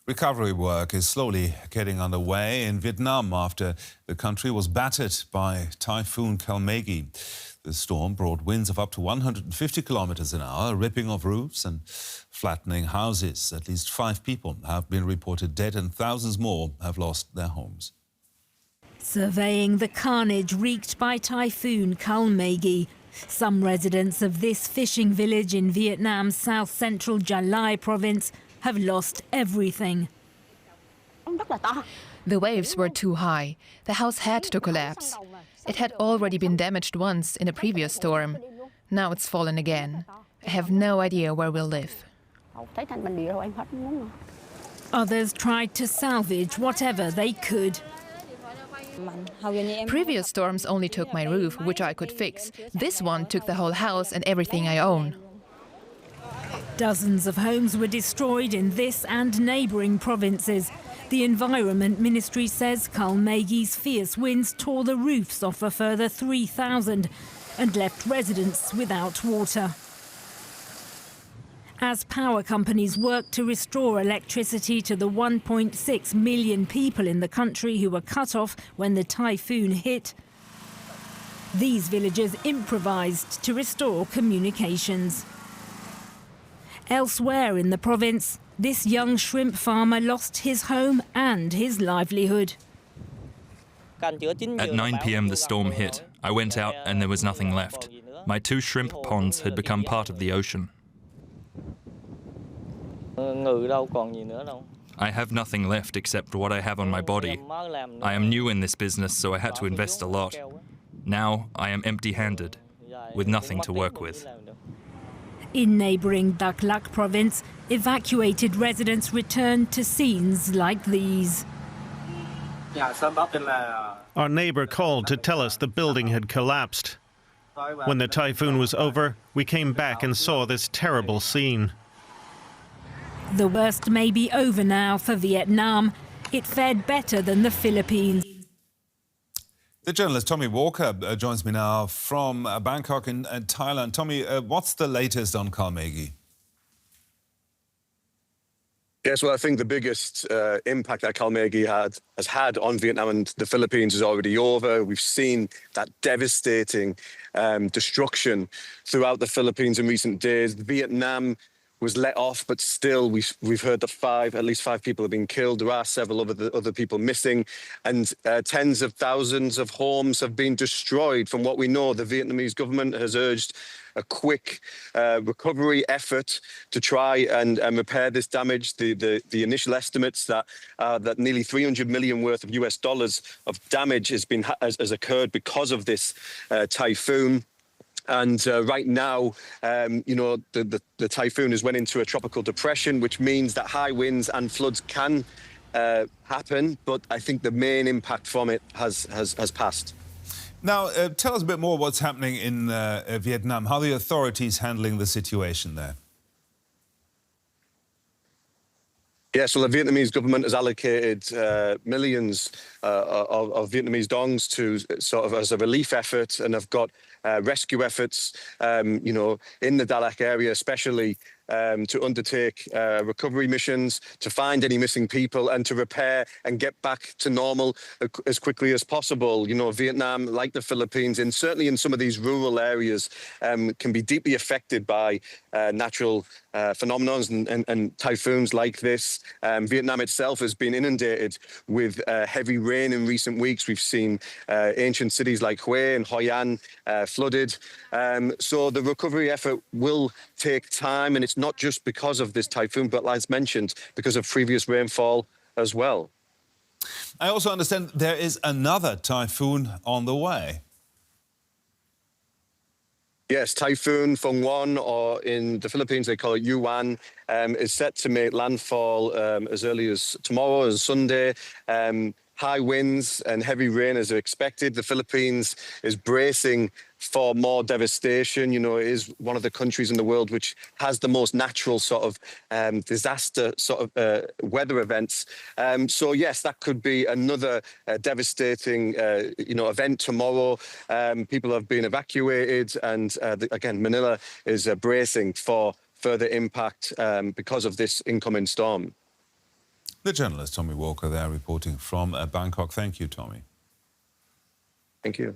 Recovery work is slowly getting underway in Vietnam after the country was battered by Typhoon Kalmaegi. The storm brought winds of up to 150 kilometers an hour, ripping off roofs and flattening houses. At least 5 people have been reported dead and thousands more have lost their homes. Surveying the carnage wreaked by Typhoon Kalmaegi, some residents of this fishing village in Vietnam's south-central Gia Lai province have lost everything. The waves were too high. The house had to collapse. It had already been damaged once in a previous storm. Now it's fallen again. I have no idea where we'll live. Others tried to salvage whatever they could. Previous storms only took my roof, which I could fix. This one took the whole house and everything I own. Dozens of homes were destroyed in this and neighbouring provinces. The Environment Ministry says Kalmaegi's fierce winds tore the roofs off a further 3,000 and left residents without water. As power companies work to restore electricity to the 1.6 million people in the country who were cut off when the typhoon hit, these villagers improvised to restore communications. Elsewhere in the province, this young shrimp farmer lost his home and his livelihood. At 9 p.m. the storm hit. I went out and there was nothing left. My 2 shrimp ponds had become part of the ocean. I have nothing left except what I have on my body. I am new in this business, so I had to invest a lot. Now I am empty-handed, with nothing to work with. In neighbouring Dak Lak province, evacuated residents returned to scenes like these. Our neighbour called to tell us the building had collapsed. When the typhoon was over, we came back and saw this terrible scene. The worst may be over now for Vietnam. It fared better than the Philippines. The journalist Tommy Walker joins me now from Bangkok in Thailand. Tommy, what's the latest on Kalmaegi? Yes, well, I think the biggest impact that Kalmaegi has had on Vietnam and the Philippines is already over. We've seen that devastating destruction throughout the Philippines in recent days. Vietnam was let off, but still we've heard that at least five people have been killed. There are several other people missing, and tens of thousands of homes have been destroyed. From what we know, the Vietnamese government has urged a quick recovery effort to try and repair this damage. The initial estimates that nearly 300 million worth of US dollars of damage has occurred because of this typhoon. And right now, the typhoon has went into a tropical depression, which means that high winds and floods can happen. But I think the main impact from it has passed. Now, tell us a bit more what's happening in Vietnam. How are the authorities handling the situation there? Yes, well, the Vietnamese government has allocated millions of Vietnamese dongs to sort of as a relief effort, and have got rescue efforts, in the Dalat area, especially to undertake recovery missions, to find any missing people, and to repair and get back to normal as quickly as possible. You know, Vietnam, like the Philippines, and certainly in some of these rural areas, can be deeply affected by natural phenomena and typhoons like this. Vietnam itself has been inundated with heavy rain in recent weeks. We've seen ancient cities like Hue and Hoi An flooded. So the recovery effort will take time, and it's not just because of this typhoon, but as mentioned, because of previous rainfall as well. I also understand there is another typhoon on the way. Yes, Typhoon Phongwan, or in the Philippines they call it Yuan, is set to make landfall as early as tomorrow, as Sunday. High winds and heavy rain as expected. The Philippines is bracing for more devastation. You know, it is one of the countries in the world which has the most natural sort of disaster sort of weather events. So yes, that could be another devastating event tomorrow. People have been evacuated, and again, Manila is bracing for further impact because of this incoming storm. The journalist Tommy Walker there reporting from Bangkok. Thank you, Tommy. Thank you.